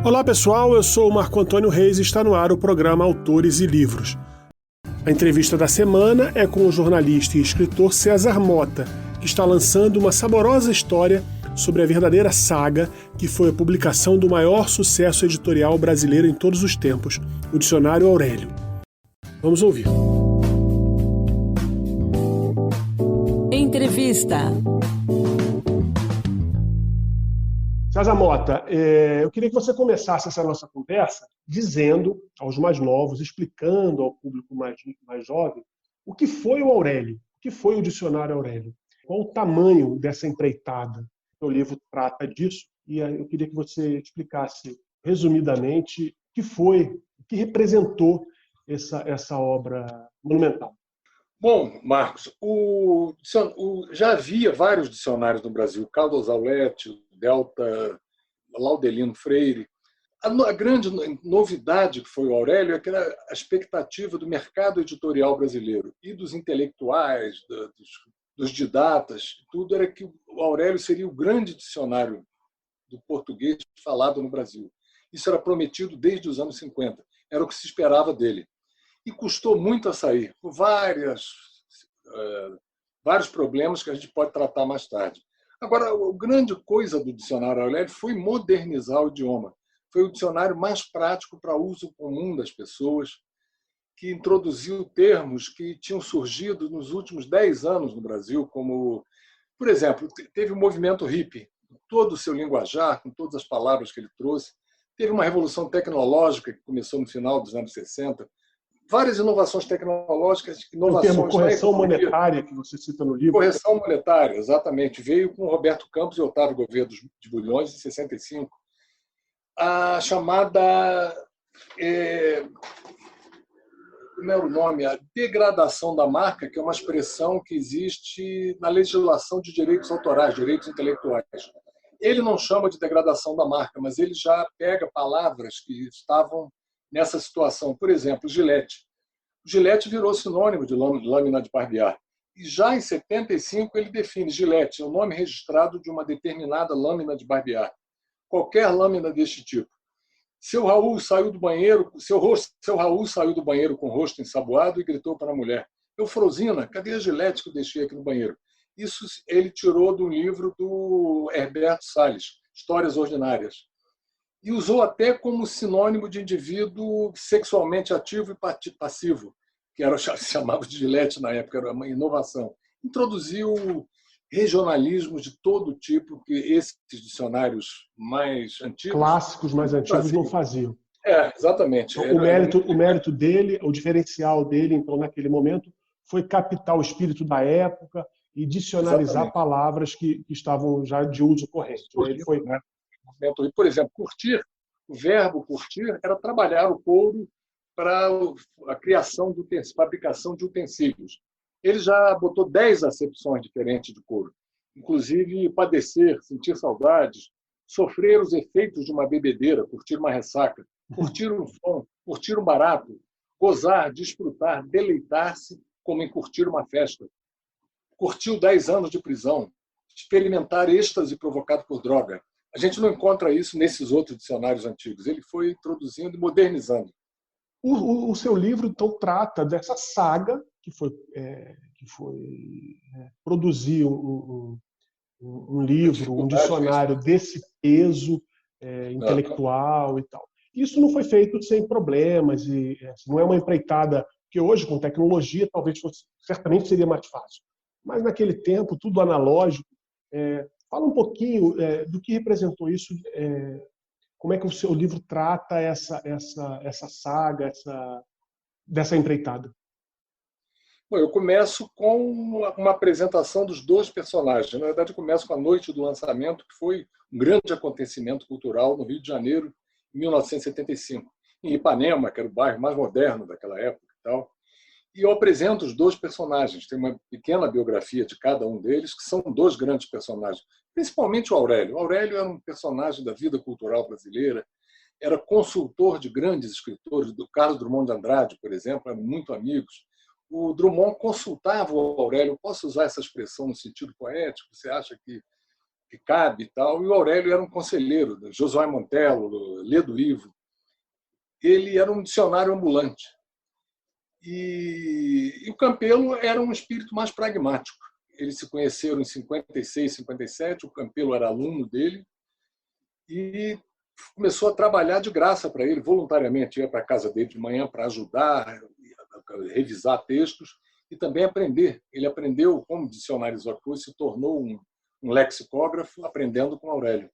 Olá pessoal, eu sou o Marco Antônio Reis e está no ar o programa Autores e Livros. A entrevista da semana é com o jornalista e escritor César Mota, que está lançando uma saborosa história sobre a verdadeira saga que foi a publicação do maior sucesso editorial brasileiro em todos os tempos, o Dicionário Aurélio. Vamos ouvir. Entrevista. César Mota, eu queria que você começasse essa nossa conversa dizendo aos mais novos, explicando ao público mais jovem, o que foi o Aurélio, o que foi o Dicionário Aurélio, qual o tamanho dessa empreitada. O livro trata disso e eu queria que você explicasse resumidamente o que foi, o que representou essa obra monumental. Bom, Marcos, já havia vários dicionários no Brasil, Caldas Auletti, Delta, Laudelino Freire. A grande novidade que foi o Aurélio é que a expectativa do mercado editorial brasileiro e dos intelectuais, dos didatas, tudo era que o Aurélio seria o grande dicionário do português falado no Brasil. Isso era prometido desde os anos 50, era o que se esperava dele. E custou muito a sair, por vários problemas que a gente pode tratar mais tarde. Agora, a grande coisa do Dicionário Aurélio foi modernizar o idioma. Foi o dicionário mais prático para uso comum das pessoas, que introduziu termos que tinham surgido nos últimos 10 anos no Brasil, como, por exemplo, teve o movimento hippie, com todo o seu linguajar, com todas as palavras que ele trouxe. Teve uma revolução tecnológica que começou no final dos anos 60, várias inovações tecnológicas. O termo correção monetária, que você cita no livro. Correção monetária, exatamente. Veio com Roberto Campos e Otávio Gouveia de Bulhões, em 65. A chamada... como é o nome? A degradação da marca, que é uma expressão que existe na legislação de direitos autorais, direitos intelectuais. Ele não chama de degradação da marca, mas ele já pega palavras que estavam nessa situação. Por exemplo, Gillette. O Gillette virou sinônimo de lâmina de barbear. E já em 75 ele define Gillette, é o nome registrado de uma determinada lâmina de barbear. Qualquer lâmina deste tipo. Seu Raul saiu do banheiro com o rosto ensaboado e gritou para a mulher: Eufrosina, cadê a Gillette que eu deixei aqui no banheiro? Isso ele tirou do livro do Herberto Salles, Histórias Ordinárias. E usou até como sinônimo de indivíduo sexualmente ativo e passivo, que se chamava de Gillette na época, era uma inovação. Introduziu regionalismos de todo tipo que esses dicionários mais antigos... Clássicos mais antigos não faziam. Exatamente. O mérito dele, o diferencial dele, então, naquele momento, foi captar o espírito da época e dicionarizar palavras que estavam já de uso corrente. Ele foi... Por exemplo, curtir, o verbo curtir era trabalhar o couro para a criação, fabricação de utensílios. Ele já botou 10 acepções diferentes de couro, inclusive padecer, sentir saudades, sofrer os efeitos de uma bebedeira, curtir uma ressaca, curtir um som, curtir um barato, gozar, desfrutar, deleitar-se, como em curtir uma festa. Curtiu 10 anos de prisão, experimentar êxtase provocado por droga. A gente não encontra isso nesses outros dicionários antigos. Ele foi introduzindo e modernizando. O seu livro, então, trata dessa saga que foi produzir um livro, um dicionário desse peso intelectual e tal. Isso não foi feito sem problemas, e não é uma empreitada que hoje, com tecnologia, certamente seria mais fácil. Mas naquele tempo, tudo analógico. Fala um pouquinho do que representou isso, como é que o seu livro trata essa saga, dessa empreitada. Bom, eu começo com uma apresentação dos dois personagens. Na verdade, eu começo com a noite do lançamento, que foi um grande acontecimento cultural no Rio de Janeiro, em 1975, em Ipanema, que era o bairro mais moderno daquela época e tal. E eu apresento os dois personagens. Tem uma pequena biografia de cada um deles, que são dois grandes personagens. Principalmente o Aurélio. O Aurélio era um personagem da vida cultural brasileira, era consultor de grandes escritores, do Carlos Drummond de Andrade, por exemplo, eram muito amigos. O Drummond consultava o Aurélio. Posso usar essa expressão no sentido poético? Você acha que que cabe e tal. E o Aurélio era um conselheiro, Josué Montello, Ledo Ivo. Ele era um dicionário ambulante. E o Campelo era um espírito mais pragmático. Eles se conheceram em 56, 57, o Campelo era aluno dele e começou a trabalhar de graça para ele, voluntariamente. Ia para a casa dele de manhã para ajudar, a revisar textos e também aprender. Ele aprendeu como dicionarizar coisas, se tornou um lexicógrafo, aprendendo com Aurélio.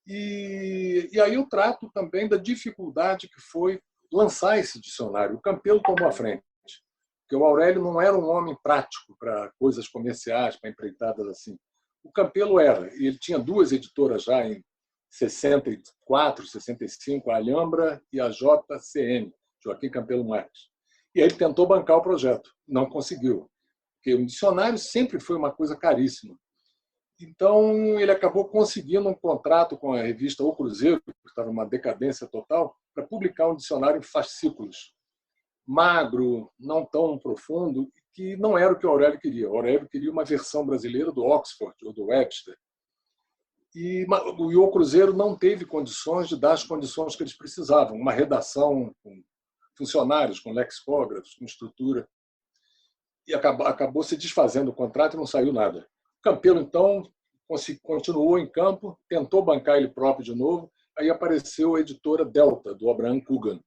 E aí eu trato também da dificuldade que foi lançar esse dicionário. O Campelo tomou a frente, porque o Aurélio não era um homem prático para coisas comerciais, para empreitadas assim. O Campelo era, e ele tinha duas editoras já em 64, 65, a Alhambra e a JCM, Joaquim Campelo Marques. E aí ele tentou bancar o projeto, não conseguiu, porque o dicionário sempre foi uma coisa caríssima. Então, ele acabou conseguindo um contrato com a revista O Cruzeiro, que estava em uma decadência total, para publicar um dicionário em fascículos. Magro, não tão profundo, que não era o que o Aurélio queria. O Aurélio queria uma versão brasileira do Oxford ou do Webster. E o Cruzeiro não teve condições de dar as condições que eles precisavam. Uma redação com funcionários, com lexicógrafos, com estrutura. E acabou se desfazendo o contrato e não saiu nada. Campelo, então, continuou em campo, tentou bancar ele próprio de novo, aí apareceu a editora Delta, do Abraham Coogan.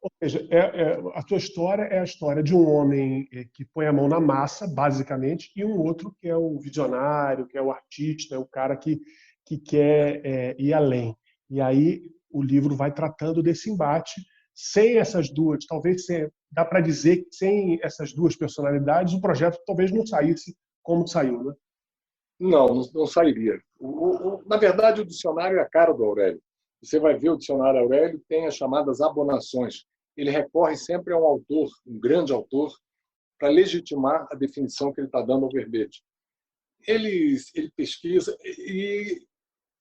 Ou seja, a tua história é a história de um homem que põe a mão na massa, basicamente, e um outro que é o visionário, que é o artista, é o cara que quer ir além. E aí o livro vai tratando desse embate. Sem essas duas, dá para dizer que sem essas duas personalidades, o projeto talvez não saísse como saiu, né? Não sairia. Na verdade, o dicionário é a cara do Aurélio. Você vai ver o dicionário Aurélio, tem as chamadas abonações. Ele recorre sempre a um autor, um grande autor, para legitimar a definição que ele está dando ao verbete. Ele pesquisa e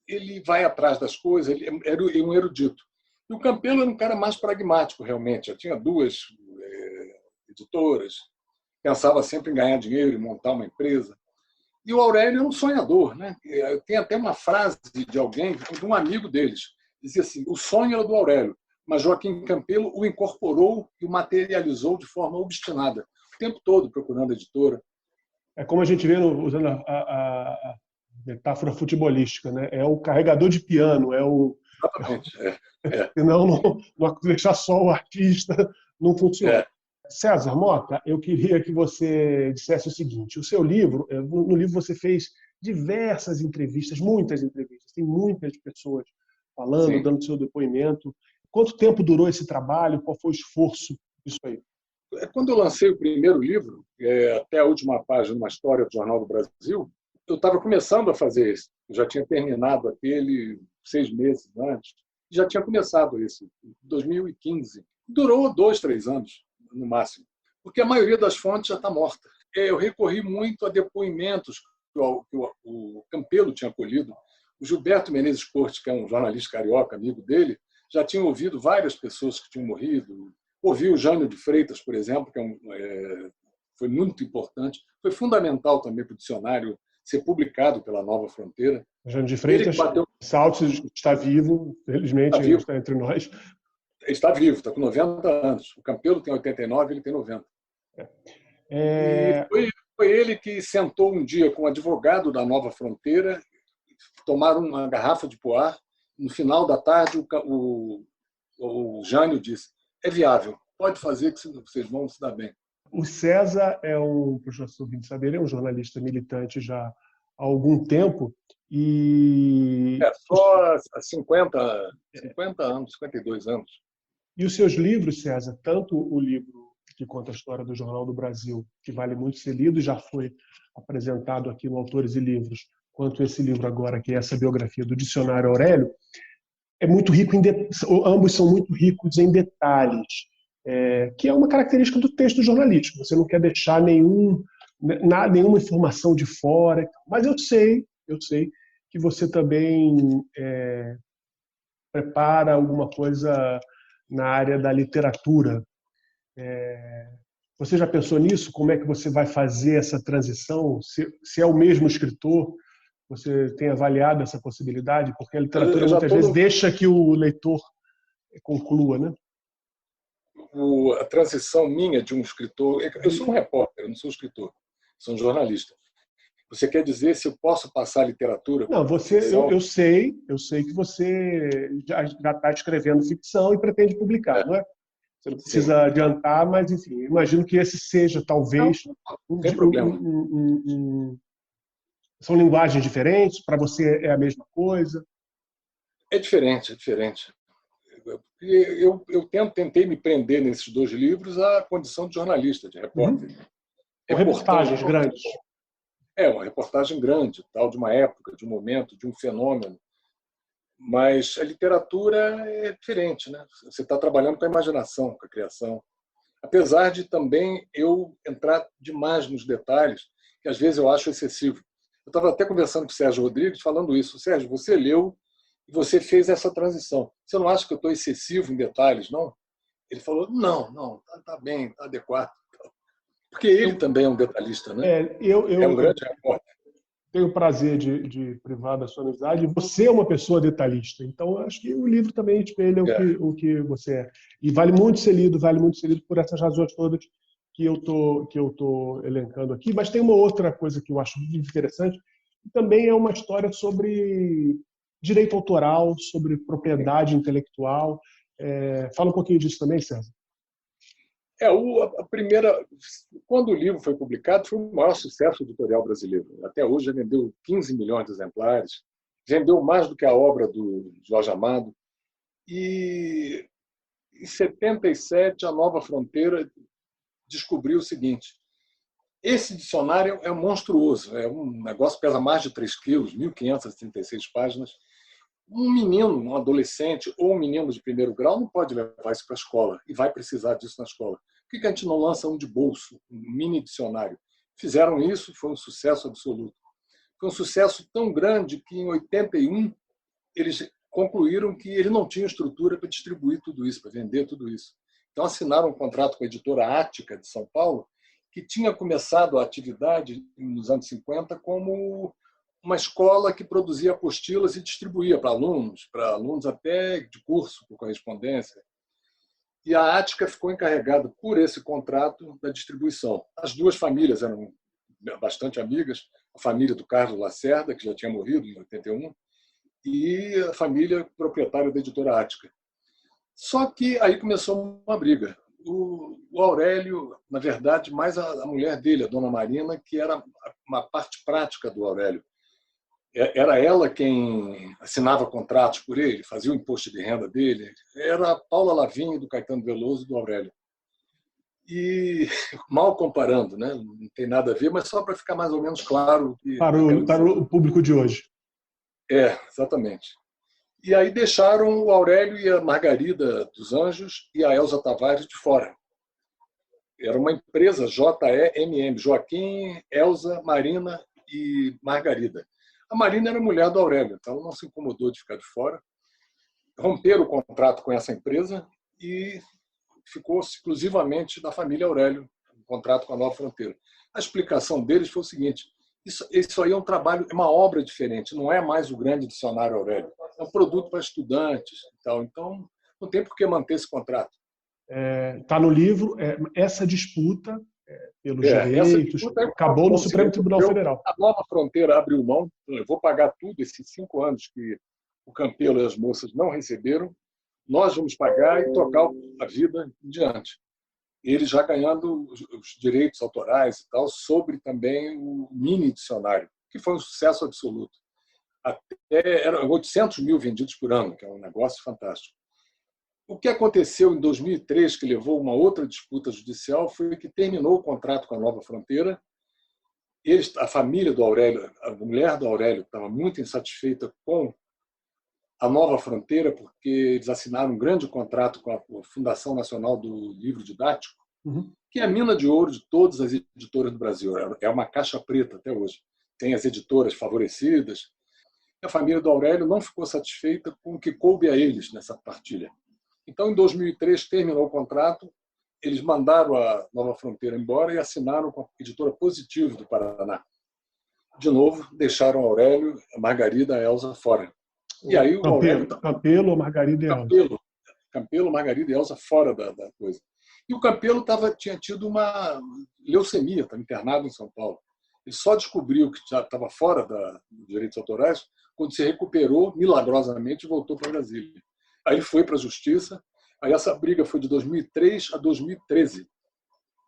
ele vai atrás das coisas, ele era um erudito. E o Campelo era um cara mais pragmático, realmente. Já tinha duas editoras, pensava sempre em ganhar dinheiro e montar uma empresa. E o Aurélio é um sonhador, né? Tem até uma frase de alguém, de um amigo deles, dizia assim: o sonho era do Aurélio, mas Joaquim Campelo o incorporou e o materializou de forma obstinada, o tempo todo procurando editora. É como a gente vê usando a metáfora futebolística, né? É o carregador de piano, Exatamente. Senão não deixar só o artista não funciona. César Mota, eu queria que você dissesse o seguinte: o seu livro, no livro você fez diversas entrevistas, muitas entrevistas, tem muitas pessoas falando, Sim. dando seu depoimento. Quanto tempo durou esse trabalho? Qual foi o esforço disso aí? Quando eu lancei o primeiro livro, até a última página, uma história do Jornal do Brasil, eu estava começando a fazer esse. Eu já tinha terminado aquele 6 meses antes. Já tinha começado esse, em 2015. Durou 2, 3 anos, no máximo, porque a maioria das fontes já está morta. Eu recorri muito a depoimentos que o Campelo tinha colhido. O Gilberto Menezes Cortes, que é um jornalista carioca, amigo dele, já tinha ouvido várias pessoas que tinham morrido. Ouvi o Jânio de Freitas, por exemplo, que foi muito importante. Foi fundamental também para o dicionário ser publicado pela Nova Fronteira. Jânio de Freitas, Saltes está vivo, felizmente está entre nós. Está vivo, está com 90 anos. O Campelo tem 89, ele tem 90. E foi ele que sentou um dia com o advogado da Nova Fronteira, tomaram uma garrafa de poá. No final da tarde, o Jânio disse: é viável, pode fazer que vocês vão se dar bem. O César é ele é um jornalista militante já há algum tempo. Só há 50 anos, 52 anos. E os seus livros, César, tanto o livro que conta a história do Jornal do Brasil, que vale muito ser lido, já foi apresentado aqui no Autores e Livros, quanto esse livro agora, que é essa biografia do Dicionário Aurélio, é muito rico ambos são muito ricos em detalhes, que é uma característica do texto jornalístico. Você não quer deixar nenhuma informação de fora. Mas eu sei que você também prepara alguma coisa na área da literatura. Você já pensou nisso? Como é que você vai fazer essa transição? Se é o mesmo escritor, Você tem avaliado essa possibilidade? Porque a literatura muitas vezes deixa que o leitor conclua, né? A transição minha de um escritor... Eu sou um repórter, eu não sou um escritor, sou um jornalista. Você quer dizer se eu posso passar a literatura? Não, eu sei que você já está escrevendo ficção e pretende publicar, não é? Você não precisa adiantar, mas, enfim, imagino que esse seja, talvez, não tem problema. São linguagens diferentes? Para você é a mesma coisa? É diferente, é diferente. Eu tentei me prender nesses 2 livros à condição de jornalista, de repórter. Reportagens grandes. Uma reportagem grande, tal, de uma época, de um momento, de um fenômeno. Mas a literatura é diferente, né? Você está trabalhando com a imaginação, com a criação. Apesar de também eu entrar demais nos detalhes, que às vezes eu acho excessivo. Eu estava até conversando com o Sérgio Rodrigues, falando isso. Sérgio, você leu e você fez essa transição. Você não acha que eu estou excessivo em detalhes, não? Ele falou, não, está bem, está adequado. Porque ele também é um detalhista, né? É um grande repórter. Tenho o prazer de privar da sua amizade. Você é uma pessoa detalhista. Então, acho que o livro também espelha o que você é. E vale muito ser lido por essas razões todas que eu tô elencando aqui. Mas tem uma outra coisa que eu acho muito interessante, que também é uma história sobre direito autoral, sobre propriedade intelectual. Fala um pouquinho disso também, César. Quando o livro foi publicado, foi o maior sucesso editorial brasileiro. Até hoje já vendeu 15 milhões de exemplares, vendeu mais do que a obra do Jorge Amado. E em 77, a Nova Fronteira descobriu o seguinte: esse dicionário é monstruoso, é um negócio que pesa mais de 3 quilos, 1.536 páginas. Um menino, um adolescente ou um menino de primeiro grau não pode levar isso para a escola e vai precisar disso na escola. Por que a gente não lança um de bolso, um mini dicionário? Fizeram isso, foi um sucesso absoluto. Foi um sucesso tão grande que, em 81, eles concluíram que ele não tinha estrutura para distribuir tudo isso, para vender tudo isso. Então, assinaram um contrato com a editora Ática, de São Paulo, que tinha começado a atividade, nos anos 50, como uma escola que produzia apostilas e distribuía para alunos até de curso, por correspondência. E a Ática ficou encarregada, por esse contrato, da distribuição. As 2 famílias eram bastante amigas, a família do Carlos Lacerda, que já tinha morrido em 81, e a família proprietária da editora Ática. Só que aí começou uma briga. O Aurélio, na verdade, mais a mulher dele, a dona Marina, que era uma parte prática do Aurélio. Era ela quem assinava contratos por ele, fazia o imposto de renda dele. Era a Paula Lavigne, do Caetano Veloso e do Aurélio. E, mal comparando, né? Não tem nada a ver, mas só para ficar mais ou menos claro. Para o público de hoje. Exatamente. E aí deixaram o Aurélio e a Margarida dos Anjos e a Elza Tavares de fora. Era uma empresa JEMM, Joaquim, Elza, Marina e Margarida. A Marina era mulher do Aurélio, então ela não se incomodou de ficar de fora. Romperam o contrato com essa empresa e ficou exclusivamente da família Aurélio, o contrato com a Nova Fronteira. A explicação deles foi o seguinte: isso aí é um trabalho, é uma obra diferente, não é mais o grande dicionário Aurélio. É um produto para estudantes e tal. Então, não tem por que manter esse contrato. Está no livro, essa disputa pelos direitos acabou no Supremo Tribunal Federal. A Nova Fronteira abriu mão, eu vou pagar tudo, esses 5 anos que o Campelo e as moças não receberam, nós vamos pagar e tocar a vida em diante. Eles já ganhando os direitos autorais e tal, sobre também o mini dicionário, que foi um sucesso absoluto. Eram 800 mil vendidos por ano, que é um negócio fantástico. O que aconteceu em 2003, que levou a uma outra disputa judicial, foi que terminou o contrato com a Nova Fronteira. A família do Aurélio, a mulher do Aurélio, estava muito insatisfeita com a Nova Fronteira, porque eles assinaram um grande contrato com a Fundação Nacional do Livro Didático, que é a mina de ouro de todas as editoras do Brasil. É uma caixa preta até hoje. Tem as editoras favorecidas. A família do Aurélio não ficou satisfeita com o que coube a eles nessa partilha. Então, em 2003, terminou o contrato, eles mandaram a Nova Fronteira embora e assinaram com a editora Positivo do Paraná. de novo, deixaram Aurélio, a Margarida, a Elsa fora. E aí o Aurélio... Campelo, Margarida e Elsa. Campelo, Margarida e Elsa fora da coisa. E o Campelo tinha tido uma leucemia, estava internado em São Paulo. Ele só descobriu que já estava fora dos direitos autorais quando se recuperou milagrosamente e voltou para Brasília. Aí ele foi para a Justiça. Aí essa briga foi de 2003 a 2013,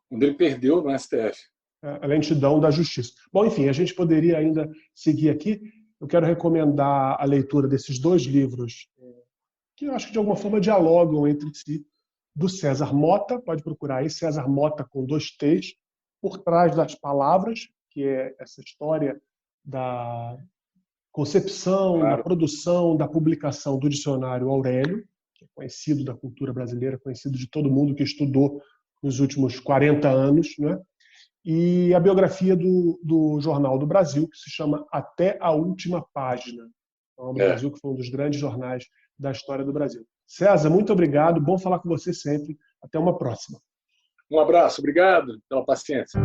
quando ele perdeu no STF. A lentidão da Justiça. Bom, enfim, a gente poderia ainda seguir aqui. Eu quero recomendar a leitura desses 2 livros que eu acho que de alguma forma dialogam entre si, do César Motta, pode procurar aí, César Motta com 2 T's, Por Trás das Palavras, que é essa história da concepção, da produção, da publicação do dicionário Aurélio, que é conhecido da cultura brasileira, conhecido de todo mundo que estudou nos últimos 40 anos, né? E a biografia do Jornal do Brasil, que se chama Até a Última Página. O Jornal do Brasil, que foi um dos grandes jornais da história do Brasil. César, muito obrigado. Bom falar com você sempre. Até uma próxima. Um abraço. Obrigado pela paciência.